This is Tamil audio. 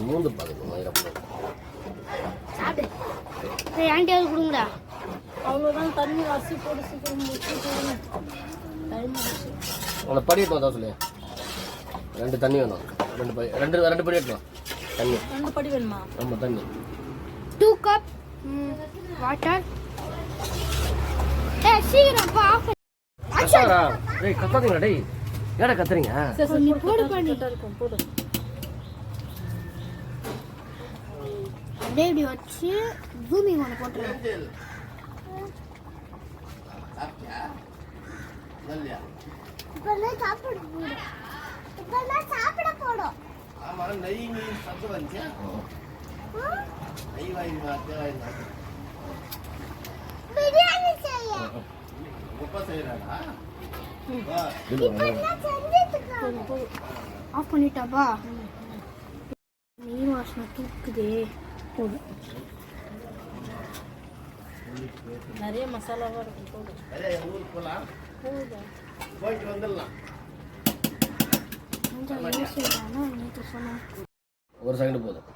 மூந்து பார்க்கணும் சாப்பிடு. ஆண்டியாவது கொடுங்கடா. அவ்வளோதான் தண்ணி அரிசி போட்டு சீக்கிரம் டைம் ஆச்சு. உங்களை படி எடுத்து தான் சொல்லு. 2 தண்ணி வேணும். 2 படி எடுக்கலாம் தண்ணி. 2 படி வேணுமா? ஆமாம் தண்ணி. 2 கப் வாட்டர். சீக்கிரம் ஆஃப் பண்ணு. டேய் கத்தாதீங்களா டேய். ஏடா கத்துறீங்க? சரி நீ போடு பண்ணி. போடு. அப்படியே இப்படி வச்சு ஜூமிங் ஒன்று போட்டுருவேன். சாப்பிட போடும். பிரியாணி செய்ய ஆஃப் பண்ணிட்டாப்பா. நீர் வாசனை தூக்குதே. போதும். நிறைய மசாலாவாக இருக்கும். போதும். போயிட்டு வந்துடலாம். ஒரு செகண்ட் போதும்.